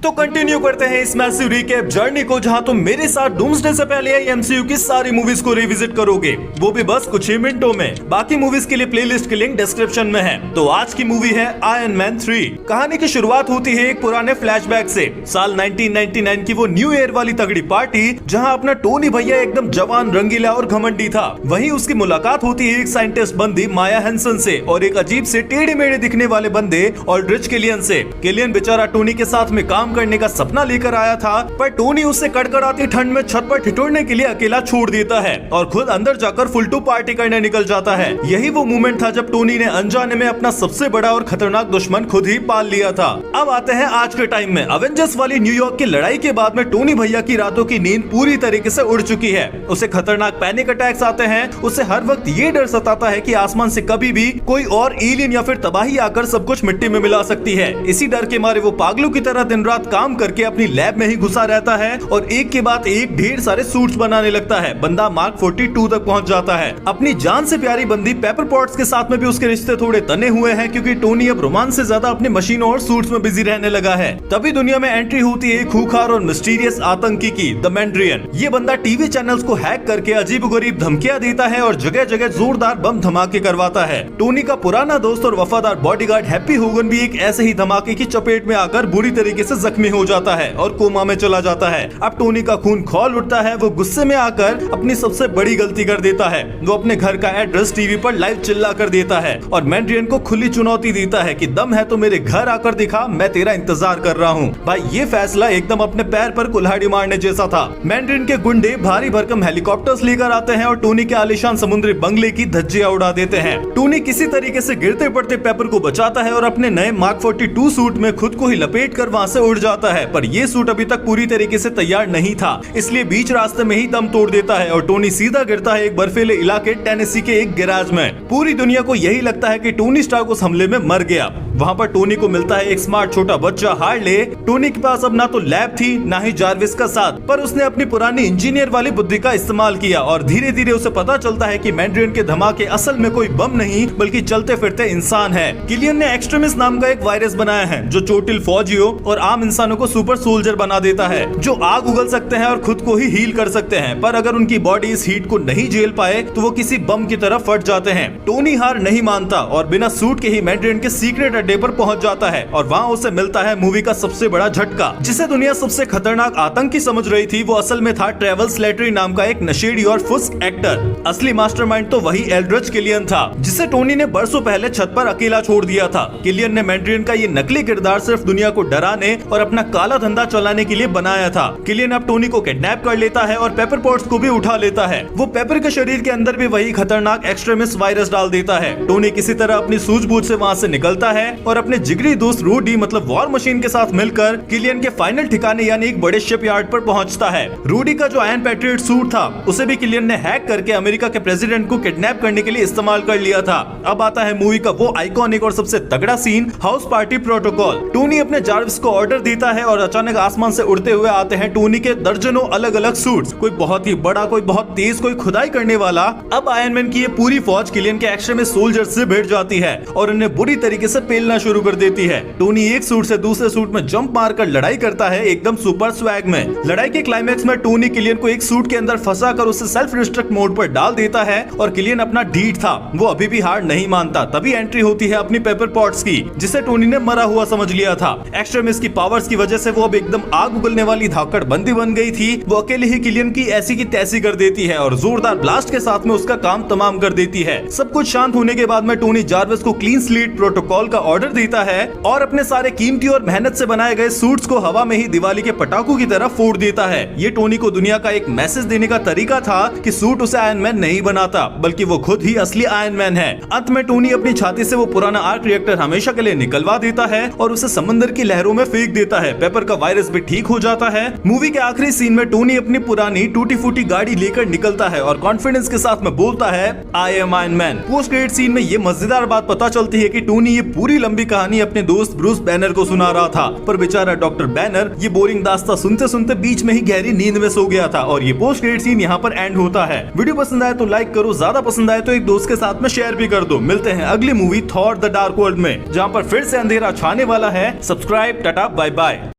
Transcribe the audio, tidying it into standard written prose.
तो कंटिन्यू करते हैं इस मैसिव रिकैप जर्नी को, जहां तुम मेरे साथ डूम्सडे से पहले आई एमसीयू की सारी मूवीज को रिविजिट करोगे, वो भी बस कुछ ही मिनटों में। बाकी मूवीज के लिए प्लेलिस्ट की लिंक डिस्क्रिप्शन में है। तो आज की मूवी है आयरन मैन 3। कहानी की शुरुआत होती है एक पुराने फ्लैशबैक से। साल 1999 की वो न्यू ईयर वाली तगड़ी पार्टी, जहां अपना टोनी भैया एकदम जवान, रंगीला और घमंडी था। वहीं उसकी मुलाकात होती है एक साइंटिस्ट बंदी माया हैंसन से और एक अजीब से टेढ़े मेढ़े दिखने वाले बंदे ऑल्ड्रिच किलियन से। किलियन बेचारा टोनी के साथ में काम करने का सपना लेकर आया था, पर टोनी उससे कड़कड़ाती ठंड में छत पर ठिठुरने के लिए अकेला छोड़ देता है और खुद अंदर जाकर फुल टू पार्टी करने निकल जाता है। यही वो मोमेंट था जब टोनी ने अनजाने में अपना सबसे बड़ा और खतरनाक दुश्मन खुद ही पाल लिया था। अब आते हैं आज के टाइम में। अवेंजर्स वाली न्यूयॉर्क की लड़ाई के बाद में टोनी भैया की रातों की नींद पूरी तरीके से उड़ चुकी है। उसे खतरनाक पैनिक अटैक्स आते हैं। उसे हर वक्त ये डर सताता है कि आसमान से कभी भी कोई और एलियन या फिर तबाही आकर सब कुछ मिट्टी में मिला सकती है। इसी डर के मारे वो पागलों की तरह दिन रात काम करके अपनी लैब में ही घुसा रहता है और एक के बाद एक ढेर सारे सूट्स बनाने लगता है। बंदा मार्क 42 तक पहुंच जाता है। अपनी जान से प्यारी बंदी पेपर पॉट्स के साथ में भी उसके रिश्ते थोड़े तने हुए हैं, क्योंकि टोनी अब रोमांस से ज्यादा अपनी मशीनों और सूट्स में बिजी रहने लगा है। तभी दुनिया में एंट्री होती है खूंखार और मिस्टीरियस आतंकी की, द मैंड्रियन। ये बंदा टीवी चैनल्स को हैक करके अजीबोगरीब धमकियां देता है और जगह जगह जोरदार बम धमाके करवाता है। टोनी का पुराना दोस्त और वफादार बॉडीगार्ड हैप्पी होगन भी एक ऐसे ही धमाके की चपेट में आकर बुरी तरीके से जख्मी हो जाता है और कोमा में चला जाता है। अब टोनी का खून खौल उठता है। वो गुस्से में आकर अपनी सबसे बड़ी गलती कर देता है। वो अपने घर का एड्रेस टीवी पर लाइव चिल्ला कर देता है और मैंड्रियन को खुली चुनौती देता है कि दम है तो मेरे घर आकर दिखा, मैं तेरा इंतजार कर रहा हूँ। भाई ये फैसला एकदम अपने पैर पर कुल्हाड़ी मारने जैसा था। मैंड्रियन के गुंडे भारी भरकम हेलीकॉप्टर्स लेकर आते हैं और टोनी के आलीशान समुद्री बंगले की धज्जियां उड़ा देते हैं। टोनी किसी तरीके से गिरते पड़ते पेपर को बचाता है और अपने नए मार्क 42 सूट में खुद को ही लपेट कर वहाँ से उड़ जाता है। पर ये सूट अभी तक पूरी तरीके से तैयार नहीं था, इसलिए बीच रास्ते में ही दम तोड़ देता है और टोनी सीधा गिरता है एक बर्फीले इलाके टेनेसी के एक गैराज में। पूरी दुनिया को यही लगता है कि टोनी स्टार्क उस हमले में मर गया। वहाँ पर टोनी को मिलता है एक स्मार्ट छोटा बच्चा हार्ले। टोनी के पास अब ना तो लैब थी ना ही जार्विस का साथ, पर उसने अपनी पुरानी इंजीनियर वाली बुद्धि का इस्तेमाल किया और धीरे धीरे उसे पता चलता है कि मैंड्रियन के धमाके असल में कोई बम नहीं बल्कि चलते फिरते इंसान है। किलियन ने एक्सट्रीमिस्ट नाम का एक वायरस बनाया है जो चोटिल फौजियों और आम इंसानों को सुपर सोल्जर बना देता है, जो आग उगल सकते हैं और खुद को ही हील कर सकते हैं। पर अगर उनकी बॉडी इस हीट को नहीं झेल पाए तो वो किसी बम की तरह फट जाते हैं। टोनी हार नहीं मानता और बिना सूट के ही मैंड्रियन के सीक्रेट अड्डे पर पहुंच जाता है और वहाँ उसे मिलता है मूवी का सबसे बड़ा झटका। जिसे दुनिया सबसे खतरनाक आतंकी समझ रही थी, वो असल में था ट्रेवल स्लेटरी नाम का एक नशेड़ी और फुस्क एक्टर। असली मास्टरमाइंड तो वही एल्ड्रिच किलियन था, जिसे टोनी ने बरसों पहले छत पर अकेला छोड़ दिया था। किलियन ने मैंड्रियन का ये नकली किरदार सिर्फ दुनिया को डराने और अपना काला धंधा चलाने के लिए बनाया था। किलियन अब टोनी को किडनैप कर लेता है और पेपर पॉट्स को भी उठा लेता है। वो पेपर के शरीर के अंदर भी वही खतरनाक एक्सट्रीमिस्ट वायरस डाल देता है। टोनी किसी तरह अपनी सूझबूझ से वहाँ से निकलता है और अपने जिगरी दोस्त रूडी मतलब वॉर मशीन के साथ मिलकर किलियन के फाइनल ठिकाने यानी एक बड़े शिपयार्ड पर पहुंचता है। रूडी का जो आयरन पैट्रियट सूट था उसे भी किलियन ने हैक करके अमेरिका के प्रेसिडेंट को किडनैप करने के लिए इस्तेमाल कर लिया था। अब आता है मूवी का वो आइकॉनिक और सबसे तगड़ा scene, house party protocol. Tony अपने जार्विस को ऑर्डर देता है और अचानक आसमान से उड़ते हुए आते हैं टोनी के दर्जनों अलग अलग सूट्स, कोई बहुत ही बड़ा, कोई बहुत तेज, कोई खुदाई करने वाला। अब आयरन मैन की ये पूरी फौज किलियन के एक्सट्रीमिस्ट सोल्जर्स से भिड़ जाती है और उन्हें बुरी तरीके से पेलना शुरू कर देती है। टोनी एक सूट से दूसरे सूट में जंप मारकर लड़ाई करता है एकदम सुपर स्वैग में। लड़ाई के क्लाइमैक्स में टोनी किलियन को एक सूट के अंदर फंसा कर उसे सेल्फ डिस्ट्रक्ट मोड पर डाल देता है और किलियन अपना ढीठ था, वो अभी भी हार नहीं मानता। तभी एंट्री होती है अपनी पेपर पॉट्स की, जिसे टोनी ने मरा हुआ समझ लिया था। एक्सट्रीमिस्ट की पावर्स की वजह से वो अब एकदम आग उगलने वाली धाकड़ बंदी बन गई थी। वो अकेले ही किलियन की ऐसी की तैसी कर देती है और जोरदार ब्लास्ट के साथ में उसका काम तमाम कर देती है। सब कुछ शांत होने के बाद में टोनी जार्विस को क्लीन स्लेट प्रोटोकॉल का ऑर्डर देता है और अपने सारे कीमती और मेहनत से बनाए गए सूट्स को हवा में ही दिवाली के पटाखों की तरह फोड़ देता है। ये टोनी को दुनिया का एक मैसेज देने का तरीका था कि सूट उसे आयरन मैन नहीं बनाता बल्कि वो खुद ही असली आयरन मैन है। अंत में टोनी अपनी छाती से वो पुराना आर्क रिएक्टर हमेशा के लिए निकलवा देता है और उसे समंदर की लहरों में फेंक देता है। पेपर का वायरस भी ठीक हो जाता है। मूवी के आखिरी सीन में टोनी अपनी पुरानी टूटी फूटी गाड़ी लेकर निकलता है और कॉन्फिडेंस के साथ में बोलता है, I am Iron Man. Post credit scene में ये मजेदार बात पता चलती है कि टोनी ये पूरी लंबी कहानी अपने दोस्त ब्रूस बैनर को सुना रहा था, पर बेचारा डॉक्टर बैनर ये बोरिंग दास्तां सुनते सुनते बीच में ही गहरी नींद में सो गया था। और ये पोस्ट क्रेडिट सीन यहाँ पर एंड होता है। वीडियो पसंद आए तो लाइक करो, ज्यादा पसंद आए तो एक दोस्त के साथ में शेयर भी कर दो। मिलते हैं अगली movie Thor the Dark World में, जहाँ पर फिर से अंधेरा छाने वाला है। Subscribe, tata, bye bye.